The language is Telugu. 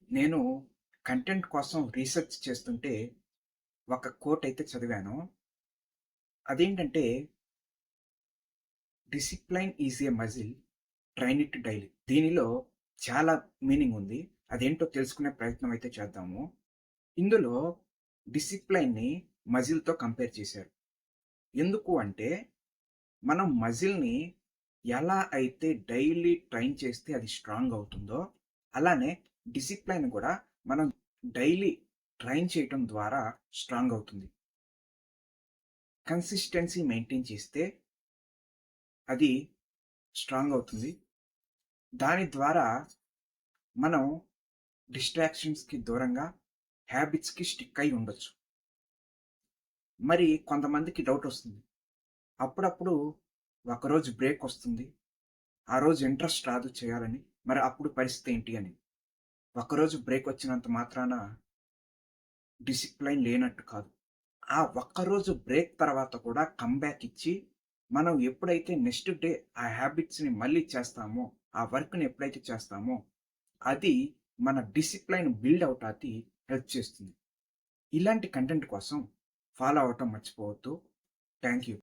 నేను కంటెంట్ కోసం రీసెర్చ్ చేస్తుంటే ఒక కోట్ అయితే చదివాను. అదేంటంటే, discipline is a muscle, train it daily. దీనిలో చాలా మీనింగ్ ఉంది. అదేంటో తెలుసుకునే ప్రయత్నం అయితే చేద్దాము. ఇందులో డిసిప్లైన్‌ని మజిల్‌తో కంపేర్ చేశారు. ఎందుకు అంటే, మనం మజిల్‌ని ఎలా అయితే డైలీ ట్రైన్ చేస్తే అది స్ట్రాంగ్ అవుతుందో, అలానే డిసిప్లైన్ కూడా మనం డైలీ ట్రైన్ చేయటం ద్వారా స్ట్రాంగ్ అవుతుంది. కన్సిస్టెన్సీ మెయింటైన్ చేస్తే అది స్ట్రాంగ్ అవుతుంది. దాని ద్వారా మనం డిస్ట్రాక్షన్స్‌కి దూరంగా హ్యాబిట్స్‌కి స్టిక్ అయ్యి ఉండొచ్చు. మరి కొంతమందికి డౌట్ వస్తుంది. అప్పుడప్పుడు ఒకరోజు బ్రేక్ వస్తుంది. ఆ రోజు ఇంట్రెస్ట్ రాదు చేయాలని. మరి అప్పుడు పరిస్థితి ఏంటి అని. ఒకరోజు బ్రేక్ వచ్చినంత మాత్రాన డిసిప్లైన్ లేనట్టు కాదు. ఆ ఒక్కరోజు బ్రేక్ తర్వాత కూడా కమ్‌బ్యాక్ ఇచ్చి, మనం ఎప్పుడైతే నెక్స్ట్ డే ఆ హ్యాబిట్స్‌ని మళ్ళీ చేస్తామో, ఆ వర్క్‌ని ఎప్పుడైతే చేస్తామో, అది మన డిసిప్లైన్ బిల్డ్ అవ్వటానికి హెల్ప్ చేస్తుంది. ఇలాంటి కంటెంట్ కోసం ఫాలో అవ్వటం మర్చిపోవద్దు. Thank you.